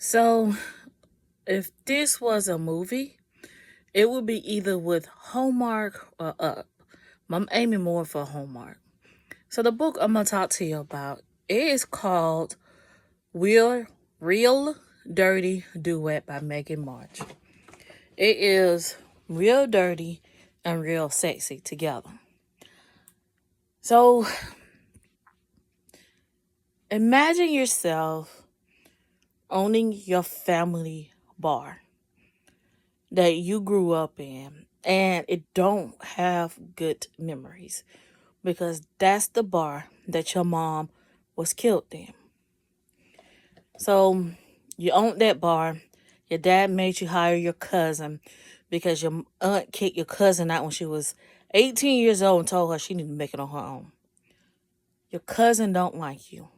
So, if this was a movie, it would be either with Hallmark or Up. I'm aiming more for Hallmark. So, the book I'm gonna talk to you about is called Real, Real Dirty Duet by Meghan March. It is real dirty and real sexy together. So, imagine yourself owning your family bar that you grew up in and it don't have good memories because that's the bar that your mom was killed in. So you own that bar. Your dad made you hire your cousin because your aunt kicked your cousin out when she was 18 years old and told her she needed to make it on her own. Your cousin don't like you.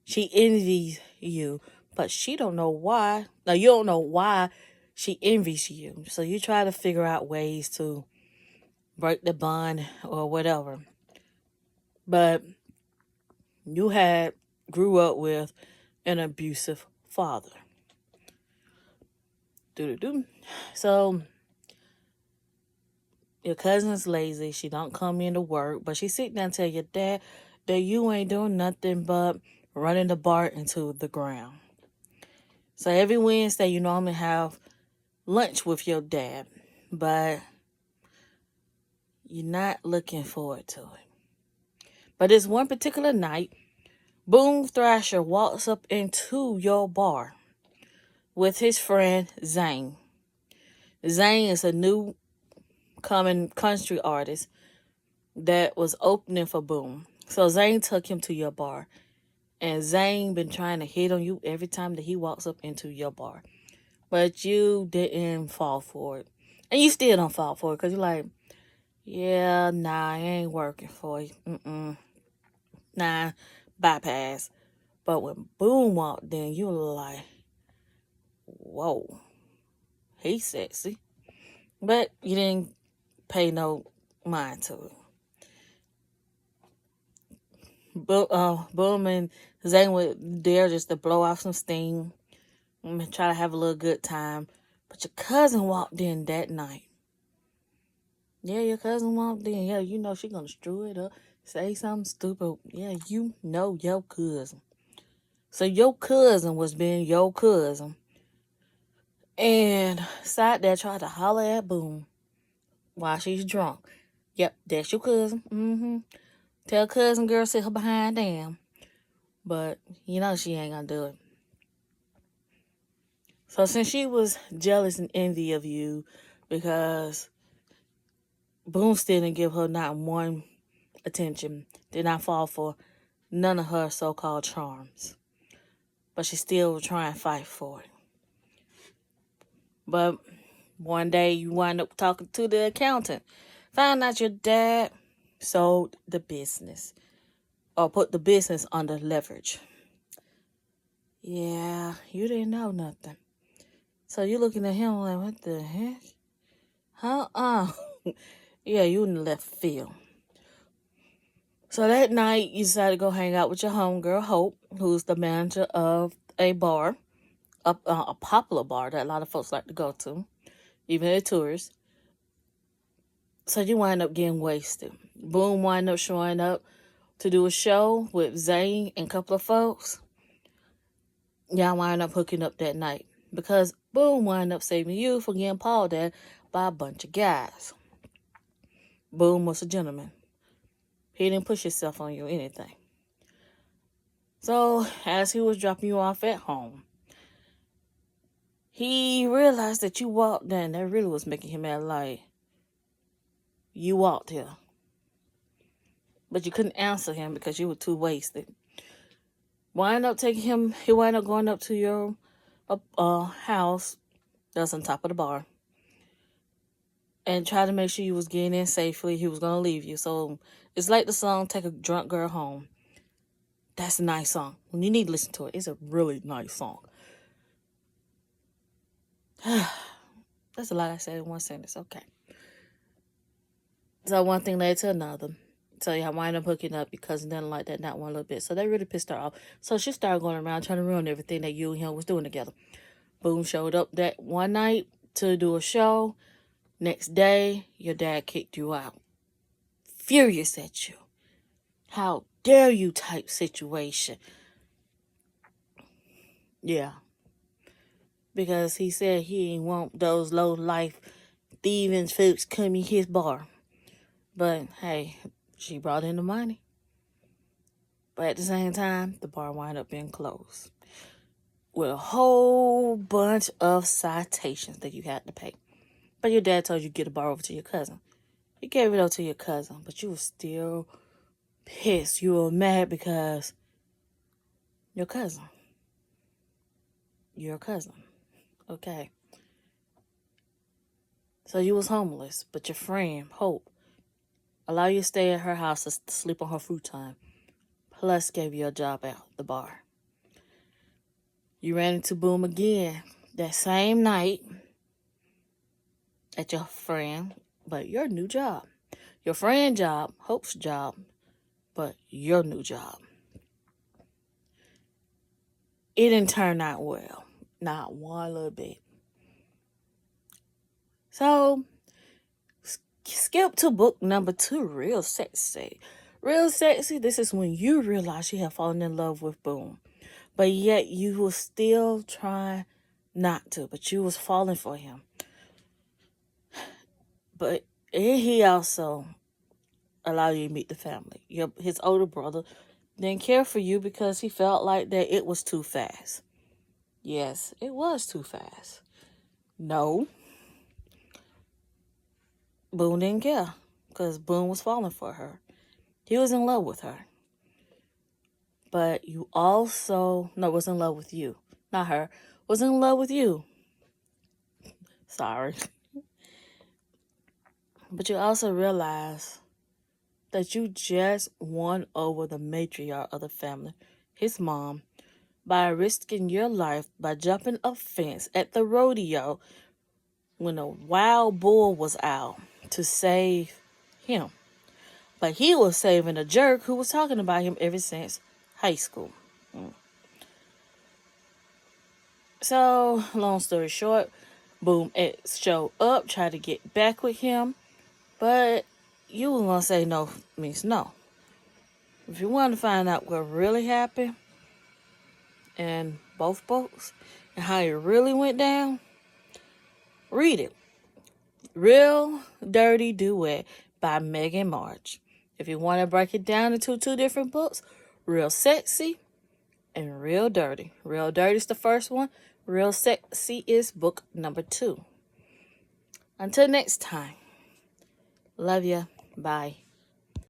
She envies you, but she don't know why. Now you don't know why she envies you. So you try to figure out ways to break the bond or whatever. But you had grew up with an abusive father. Doo-doo-doo. So your cousin's lazy. She don't come into work, but she sit down and tell your dad that you ain't doing nothing but running the bar into the ground. So every Wednesday you normally have lunch with your dad, but you're not looking forward to it. But this one particular night, Boom Thrasher walks up into your bar with his friend Zane. Zane is a new coming country artist that was opening for Boom. So Zane took him to your bar. And Zane been trying to hit on you every time that he walks up into your bar. But you didn't fall for it. And you still don't fall for it because you're like, yeah, nah, it ain't working for you. Nah, bypass. But when Boom walked in, you were like, whoa, he's sexy. But you didn't pay no mind to it. Boom and Zane were there just to blow off some steam and try to have a little good time. But your cousin walked in that night. Yeah, your cousin walked in. Yeah, you know she gonna screw it up, say something stupid. Yeah, you know your cousin. So your cousin was being your cousin. And sat there tried to holler at Boom while she's drunk. Yep, that's your cousin. Tell cousin girl sit her behind down. But you know she ain't gonna do it. So since she was jealous and envy of you because Boom still didn't give her not one attention, did not fall for none of her so-called charms. But she still would try and fight for it. But one day you wind up talking to the accountant. Found out your dad sold the business or put the business under leverage. Yeah, you didn't know nothing. So you looking at him like, what the heck? Huh? Yeah, you in the left field. So that night, you decided to go hang out with your homegirl, Hope, who's the manager of a bar, a popular bar that a lot of folks like to go to, even the tourists. So you wind up getting wasted. Boom wind up showing up to do a show with Zane and a couple of folks. Y'all wind up hooking up that night because Boom wind up saving you from getting pawed at by a bunch of guys. Boom was a gentleman. He didn't push himself on you or anything. So as he was dropping you off at home, he realized that you walked in. That really was making him mad. Like, you walked here. But you couldn't answer him because you were too wasted. Wind up taking him, he wind up going up to your house that's on top of the bar and try to make sure you was getting in safely. He was going to leave you. So it's like the song Take a Drunk Girl Home. That's a nice song. When you need to listen to it, it's a really nice song. That's a lot I said in one sentence. Okay. So one thing led to another. So y'all wind up hooking up because nothing like that, not one little bit. So they really pissed her off. So she started going around trying to ruin everything that you and him was doing together. Boom showed up that one night to do a show. Next day, your dad kicked you out. Furious at you. How dare you type situation. Yeah. Because he said he ain't want those low life thieving folks come in his bar. But hey, she brought in the money. But at the same time, the bar wound up being closed with a whole bunch of citations that you had to pay. But your dad told you to get the bar over to your cousin. You gave it over to your cousin, but you were still pissed. You were mad because your cousin. Your cousin. Okay. So you was homeless, but your friend, Hope, allowed you to stay at her house to sleep on her futon, plus gave you a job at the bar. You ran into Boom again that same night at your friend, but your new job. Your friend job, Hope's job, but your new job. It didn't turn out well. Not one little bit. So, skip to book number 2, Real Sexy. Real Sexy, this is when you realize you have fallen in love with Boom. But yet you was still trying not to, but you was falling for him. But he also allowed you to meet the family. His older brother didn't care for you because he felt like that it was too fast. Yes, it was too fast. No. Boone didn't care because Boone was falling for her. He was in love with her. But you also, no, was in love with you. Not her. Was in love with you. Sorry. But you also realize that you just won over the matriarch of the family, his mom, by risking your life by jumping a fence at the rodeo when a wild bull was out to save him. But he was saving a jerk who was talking about him ever since high school. So, long story short, Boom X showed up, tried to get back with him, but you were gonna say no means no. If you want to find out what really happened in both books and how it really went down, read it. Real Dirty Duet by Meghan March. If you want to break it down into 2 different books, Real Sexy and Real Dirty. Real Dirty is the first one. Real Sexy is book number 2. Until next time. Love ya. Bye.